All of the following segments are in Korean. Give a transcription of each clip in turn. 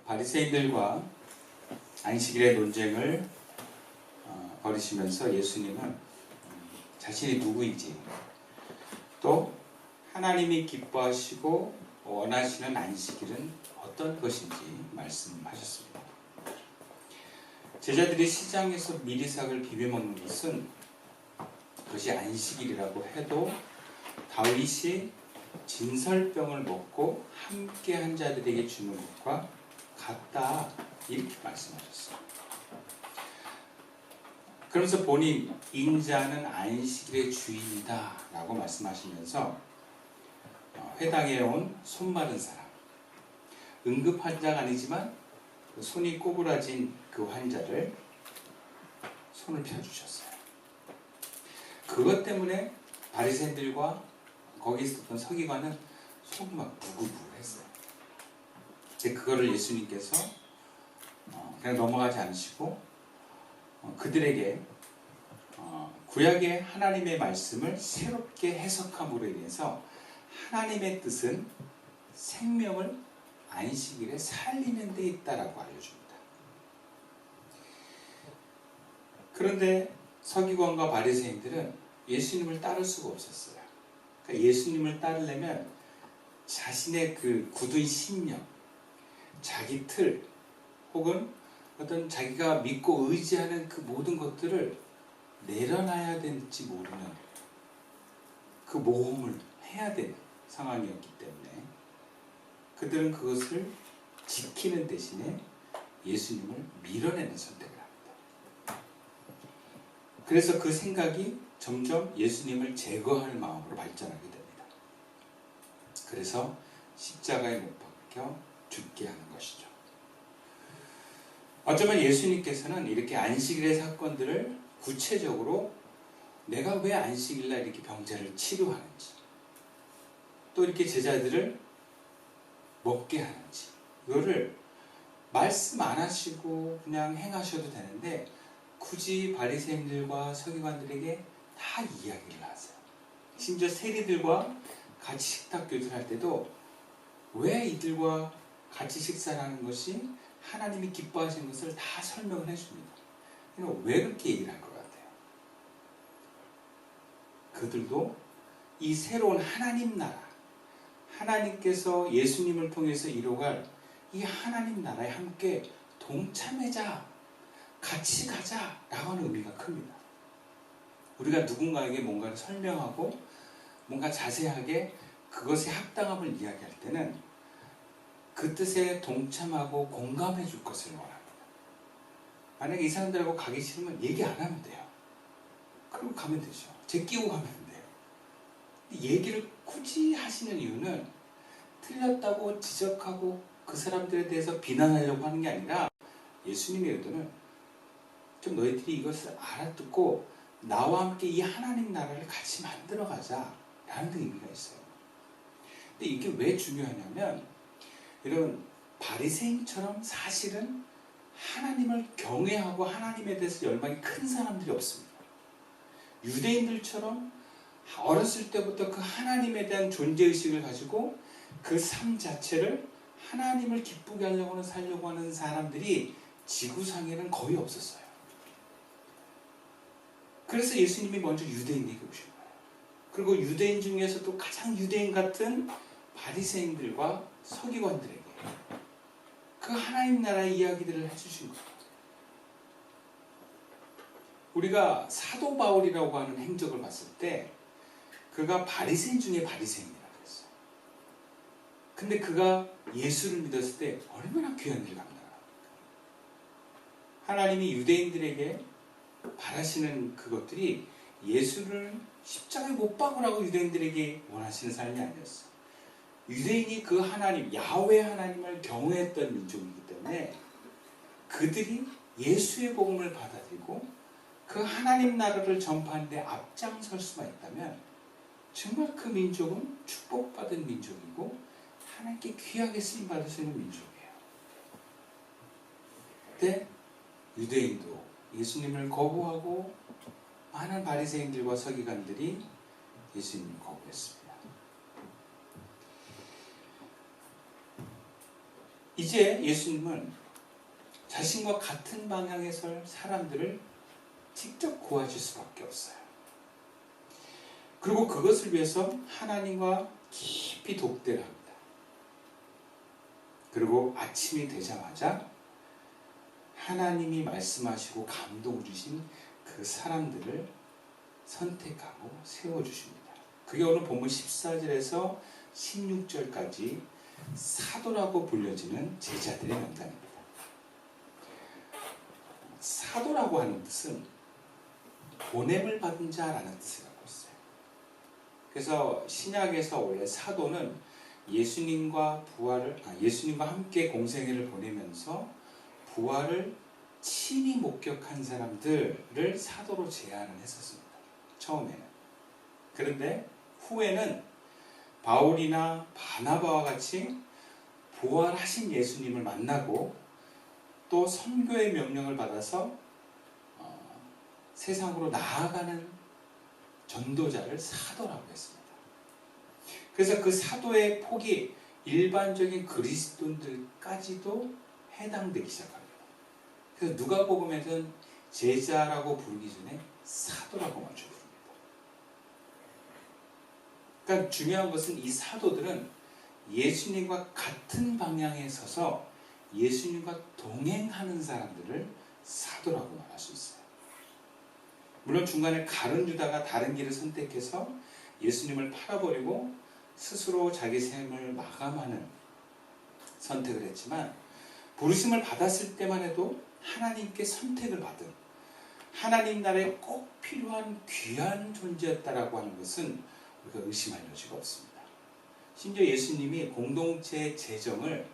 바리새인들과 안식일의 논쟁을 벌이시면서 예수님은 자신이 누구인지, 또 하나님이 기뻐하시고 원하시는 안식일은 어떤 것인지 말씀하셨습니다. 제자들이 시장에서 미리삭을 비벼먹는 것은, 그것이 안식일이라고 해도 다윗이 진설병을 먹고 함께한 자들에게 주는 것과 같다, 이렇게 말씀하셨어요. 그러면서 본인 인자는 안식일의 주인이다 라고 말씀하시면서 회당에 온 손 마른 사람, 응급 환자가 아니지만 손이 꼬부라진 그 환자를 손을 펴주셨어요. 그것 때문에 바리새인들과 거기 있었던 서기관은 속이 막 부글부글했어요. 그거를 예수님께서 그냥 넘어가지 않으시고 그들에게 구약의 하나님의 말씀을 새롭게 해석함으로 인해서 하나님의 뜻은 생명을 안식일에 살리는 데 있다라고 알려줍니다. 그런데 서기관과 바리새인들은 예수님을 따를 수가 없었어요. 그러니까 예수님을 따르려면 자신의 그 굳은 신념, 자기 틀, 혹은 어떤 자기가 믿고 의지하는 그 모든 것들을 내려놔야 될지 모르는 그 모험을 해야 되는 상황이었기 때문에 그들은 그것을 지키는 대신에 예수님을 밀어내는 선택을 합니다. 그래서 그 생각이 점점 예수님을 제거할 마음으로 발전하게 됩니다. 그래서 십자가에 못 박혀 죽게 하는 것이죠. 어쩌면 예수님께서는 이렇게 안식일의 사건들을 구체적으로 내가 왜 안식일날 이렇게 병자를 치료하는지, 또 이렇게 제자들을 먹게 하는지, 이거를 말씀 안 하시고 그냥 행하셔도 되는데 굳이 바리새인들과 서기관들에게 다 이야기를 하세요. 심지어 세리들과 같이 식탁 교제할 때도 왜 이들과 같이 식사를 하는 것이 하나님이 기뻐하시는 것을 다 설명을 해줍니다. 왜 그렇게 얘기를 할 것 같아요? 그들도 이 새로운 하나님 나라, 하나님께서 예수님을 통해서 이루어갈 이 하나님 나라에 함께 동참하자, 같이 가자 라고 하는 의미가 큽니다. 우리가 누군가에게 뭔가를 설명하고 뭔가 자세하게 그것의 합당함을 이야기할 때는 그 뜻에 동참하고 공감해 줄 것을 원합니다. 만약에 이 사람들하고 가기 싫으면 얘기 안 하면 돼요. 그리고 가면 되죠. 제끼고 가면 돼요. 얘기를 굳이 하시는 이유는 틀렸다고 지적하고 그 사람들에 대해서 비난하려고 하는 게 아니라 예수님의 의도는 좀 너희들이 이것을 알아듣고 나와 함께 이 하나님 나라를 같이 만들어가자 라는 의미가 있어요. 근데 이게 왜 중요하냐면, 여러분, 바리새인처럼 사실은 하나님을 경외하고 하나님에 대해서 열망이 큰 사람들이 없습니다. 유대인들처럼 어렸을 때부터 그 하나님에 대한 존재의식을 가지고 그 삶 자체를 하나님을 기쁘게 하려고 살려고 하는 사람들이 지구상에는 거의 없었어요. 그래서 예수님이 먼저 유대인에게 오신 거예요. 그리고 유대인 중에서도 가장 유대인 같은 바리새인들과 서기관들에게 그 하나님 나라의 이야기들을 해주신 거예요. 우리가 사도 바울이라고 하는 행적을 봤을 때 그가 바리새인 중에 바리새인이라고 했어요. 근데 그가 예수를 믿었을 때 얼마나 귀한 일을 감당합니까? 하나님이 유대인들에게 바라시는 그것들이 예수를 십자가에 못 박으라고 유대인들에게 원하시는 삶이 아니었어요. 유대인이 그 하나님, 야훼 하나님을 경외했던 민족이기 때문에 그들이 예수의 복음을 받아들이고 그 하나님 나라를 전파하는 데 앞장설 수만 있다면 정말 그 민족은 축복받은 민족이고 하나님께 귀하게 쓰임받을 수 있는 민족이에요. 그때 유대인도 예수님을 거부하고 많은 바리새인들과 서기관들이 예수님을 거부했습니다. 이제 예수님은 자신과 같은 방향에 설 사람들을 직접 구하실 수밖에 없어요. 그리고 그것을 위해서 하나님과 깊이 독대를 합니다. 그리고 아침이 되자마자 하나님이 말씀하시고 감동 주신 그 사람들을 선택하고 세워주십니다. 그게 오늘 본문 14절에서 16절까지 사도라고 불려지는 제자들의 명단입니다. 사도라고 하는 뜻은 보냄을 받은 자라는 뜻을 갖고 있어요. 그래서 신약에서 원래 사도는 예수님과 함께 공생애를 보내면서 부활을 친히 목격한 사람들을 사도로 제한을 했었습니다. 처음에는. 그런데 후에는 바울이나 바나바와 같이 부활하신 예수님을 만나고 또 선교의 명령을 받아서 세상으로 나아가는 전도자를 사도라고 했습니다. 그래서 그 사도의 폭이 일반적인 그리스도인들까지도 해당되기 시작합니다. 그래서 누가복음에는 제자라고 부르기 전에 사도라고 먼저 부릅니다. 그러니까 중요한 것은 이 사도들은 예수님과 같은 방향에 서서 예수님과 동행하는 사람들을 사도라고 말할 수 있어요. 물론 중간에 가룟 유다가 다른 길을 선택해서 예수님을 팔아버리고 스스로 자기 삶을 마감하는 선택을 했지만 부르심을 받았을 때만 해도 하나님께 선택을 받은 하나님 나라에 꼭 필요한 귀한 존재였다라고 하는 것은 우리가 의심할 여지가 없습니다. 심지어 예수님이 공동체의 재정을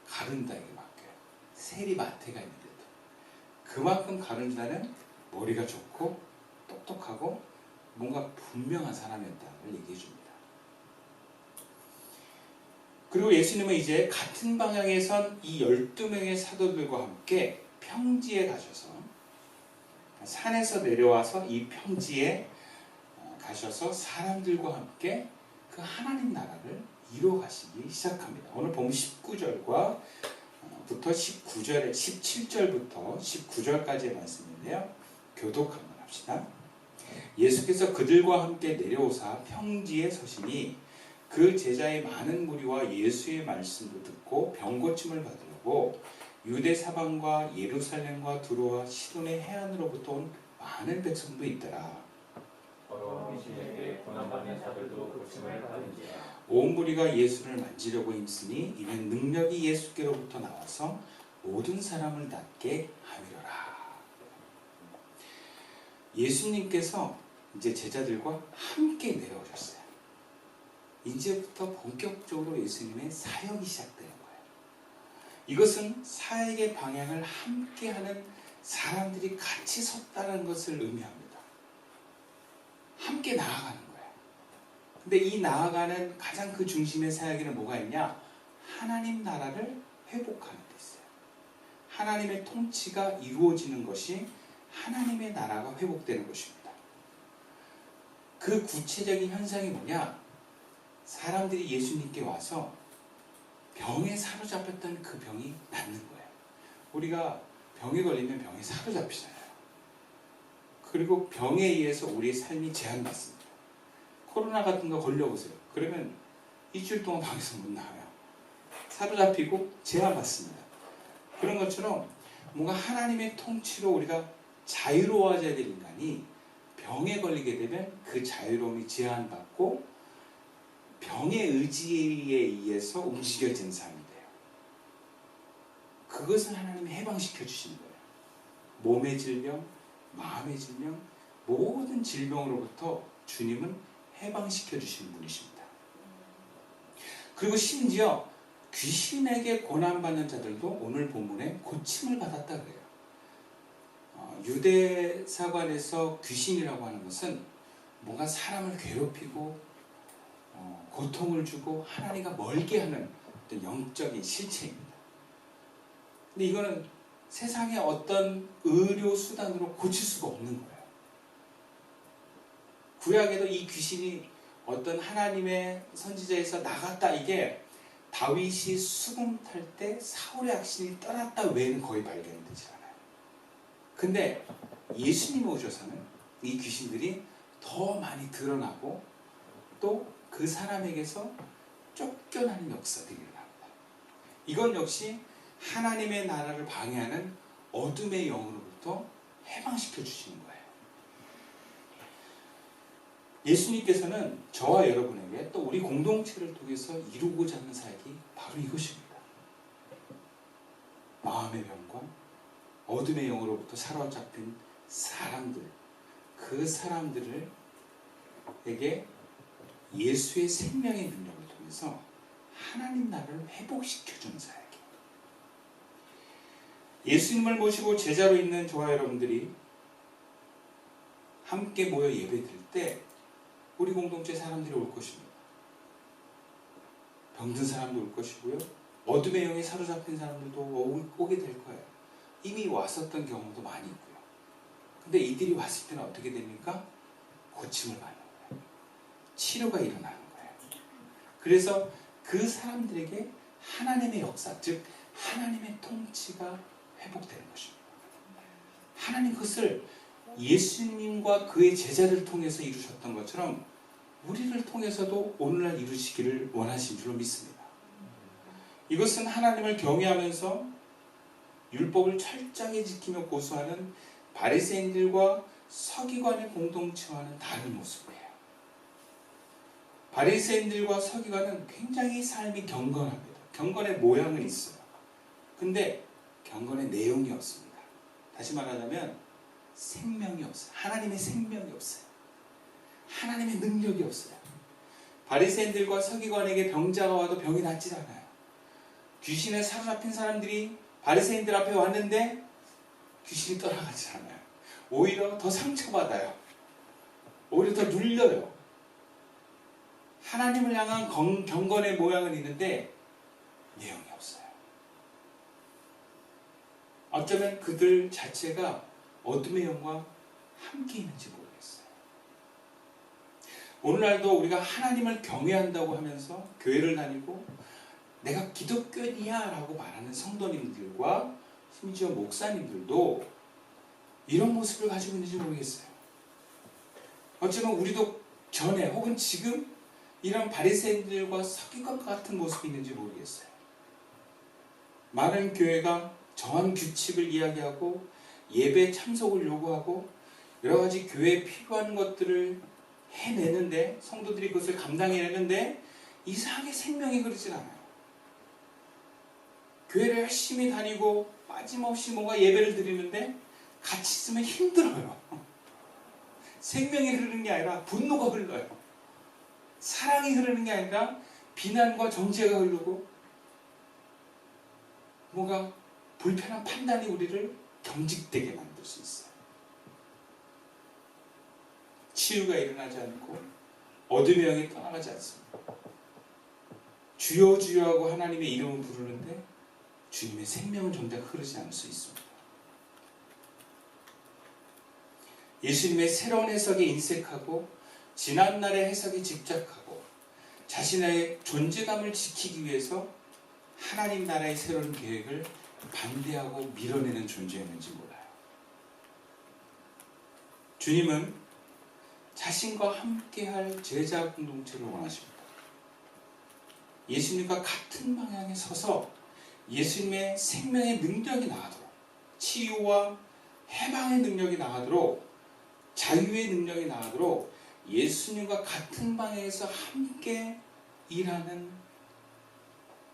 가룟유다에게 맡겨요. 세리마태가 있는데도 그만큼 가룟유다는 머리가 좋고 똑똑하고 뭔가 분명한 사람이었다는 얘기해 줍니다. 그리고 예수님은 이제 같은 방향에 선 이 12명의 사도들과 함께 평지에 가셔서 산에서 내려와서 이 평지에 가셔서 사람들과 함께 그 하나님 나라를 이루어가시기 시작합니다. 오늘 보면 19절과 부터 17절부터 19절까지의 말씀인데요. 교독 한번 합시다. 예수께서 그들과 함께 내려오사 평지에 서시니 그 제자의 많은 무리와 예수의 말씀도 듣고 병고침을 받으려고 유대 사방과 예루살렘과 두로와 시돈의 해안으로부터 온 많은 백성도 있더라. 온 무리가 예수를 만지려고 힘쓰니 이는 능력이 예수께로부터 나와서 모든 사람을 낫게 하리라. 예수님께서 이제 제자들과 함께 내려오셨어요. 이제부터 본격적으로 예수님의 사역이 시작되는 거예요. 이것은 사역의 방향을 함께하는 사람들이 같이 섰다는 것을 의미합니다. 함께 나아가는 거예요. 근데 이 나아가는 가장 그 중심의 사역에는 뭐가 있냐? 하나님 나라를 회복하는 데 있어요. 하나님의 통치가 이루어지는 것이 하나님의 나라가 회복되는 것입니다. 그 구체적인 현상이 뭐냐? 사람들이 예수님께 와서 병에 사로잡혔던 그 병이 낫는 거예요. 우리가 병에 걸리면 병에 사로잡히잖아요. 그리고 병에 의해서 우리의 삶이 제한받습니다. 코로나 같은 거 걸려보세요. 그러면 일주일 동안 방에서 못 나와요. 사로잡히고 제한받습니다. 그런 것처럼 뭔가 하나님의 통치로 우리가 자유로워져야 될 인간이 병에 걸리게 되면 그 자유로움이 제한받고 병의 의지에 의해서 움직여진 사람이 돼요. 그것을 하나님이 해방시켜 주시는 거예요. 몸의 질병, 마음의 질병, 모든 질병으로부터 주님은 해방시켜 주시는 분이십니다. 그리고 심지어 귀신에게 고난받는 자들도 오늘 본문에 고침을 받았다 그래요. 유대 사관에서 귀신이라고 하는 것은 뭔가 사람을 괴롭히고 고통을 주고 하나님과 멀게 하는 어떤 영적인 실체입니다. 근데 이거는 세상의 어떤 의료 수단으로 고칠 수가 없는 거예요. 구약에도 이 귀신이 어떤 하나님의 선지자에서 나갔다 이게 다윗이 수금 탈 때 사울의 악신이 떠났다 외에는 거의 발견되지 않아요. 근데 예수님 오셔서는 이 귀신들이 더 많이 드러나고 또 그 사람에게서 쫓겨나는 역사들이 일어납니다. 이건 역시 하나님의 나라를 방해하는 어둠의 영으로부터 해방시켜 주시는 거예요. 예수님께서는 저와 여러분에게 또 우리 공동체를 통해서 이루고자 하는 사역이 바로 이것입니다. 마음의 병과 어둠의 영으로부터 사로잡힌 사람들, 그 사람들에게 예수의 생명의 능력을 통해서 하나님 나라를 회복시켜주는 사역이에요. 예수님을 모시고 제자로 있는 저와 여러분들이 함께 모여 예배드릴 때 우리 공동체 사람들이 올 것입니다. 병든 사람도 올 것이고요. 어둠의 영에 사로잡힌 사람들도 오게 될 거예요. 이미 왔었던 경험도 많이 있고요. 근데 이들이 왔을 때는 어떻게 됩니까? 고침을 받는 거예요. 치료가 일어나는 거예요. 그래서 그 사람들에게 하나님의 역사, 즉 하나님의 통치가 회복되는 것입니다. 하나님 그것을 예수님과 그의 제자를 통해서 이루셨던 것처럼 우리를 통해서도 오늘날 이루시기를 원하신 줄로 믿습니다. 이것은 하나님을 경외하면서 율법을 철저하게 지키며 고수하는 바리새인들과 서기관의 공동체와는 다른 모습이에요. 바리새인들과 서기관은 굉장히 삶이 경건합니다. 경건의 모양은 있어요. 근데 경건의 내용이 없습니다. 다시 말하자면 생명이 없어요. 하나님의 생명이 없어요. 하나님의 능력이 없어요. 바리새인들과 서기관에게 병자가 와도 병이 낫지 않아요. 귀신에 사로잡힌 사람들이 바리새인들 앞에 왔는데 귀신이 떠나가지 않아요. 오히려 더 상처받아요. 오히려 더 눌려요. 하나님을 향한 경건의 모양은 있는데 내용이 없어요. 어쩌면 그들 자체가 어둠의 영과 함께 있는지 모르겠어요. 오늘날도 우리가 하나님을 경외한다고 하면서 교회를 다니고 내가 기독교인이야 라고 말하는 성도님들과 심지어 목사님들도 이런 모습을 가지고 있는지 모르겠어요. 어쩌면 우리도 전에 혹은 지금 이런 바리새인들과 서기관 같은 모습이 있는지 모르겠어요. 많은 교회가 정한 규칙을 이야기하고 예배 참석을 요구하고 여러 가지 교회에 필요한 것들을 해내는데 성도들이 그것을 감당해내는데 이상하게 생명이 흐르질 않아요. 교회를 열심히 다니고 빠짐없이 뭔가 예배를 드리는데 같이 있으면 힘들어요. 생명이 흐르는 게 아니라 분노가 흘러요. 사랑이 흐르는 게 아니라 비난과 정죄가 흐르고 뭔가 불편한 판단이 우리를 경직되게 만들 수 있어요. 치유가 일어나지 않고 어둠의 영이 떠나가지 않습니다. 주여 주여 하고 하나님의 이름을 부르는데 주님의 생명은 정작 흐르지 않을 수 있습니다. 예수님의 새로운 해석에 인색하고 지난날의 해석에 집착하고 자신의 존재감을 지키기 위해서 하나님 나라의 새로운 계획을 반대하고 밀어내는 존재였는지 몰라요. 주님은 자신과 함께할 제자 공동체를 원하십니다. 예수님과 같은 방향에 서서 예수님의 생명의 능력이 나가도록, 치유와 해방의 능력이 나가도록, 자유의 능력이 나가도록 예수님과 같은 방향에서 함께 일하는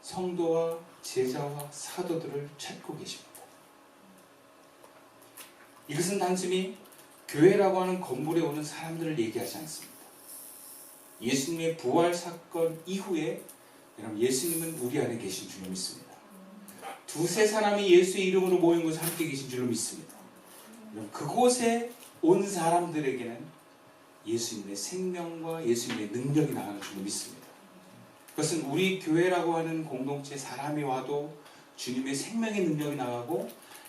성도와 제자와 사도들을 찾고 계십니다. 이것은 단순히 교회라고 하는 건물에 오는 사람들을 얘기하지 않습니다. 예수님의 부활 사건 이후에 여러분 예수님은 우리 안에 계신 줄로 믿습니다. 두세 사람이 예수의 이름으로 모인 곳에 함께 계신 줄로 믿습니다. 그곳에 온 사람들에게는 예수님의 생명과 예수님의 능력이 나가는 줄로 믿습니다. 그것은 우리 교회라고 하는 공동체 사람이 와도 주님의 생명의 능력이 나가고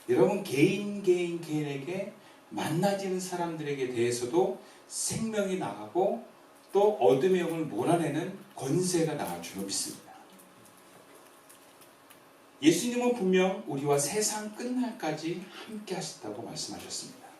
여러분 개인에게 만나지는 사람들에게 대해서도 생명이 나가고 또 어둠의 영을 몰아내는 권세가 나갈 줄로 믿습니다. 예수님은 분명 우리와 세상 끝날까지 함께 하셨다고 말씀하셨습니다.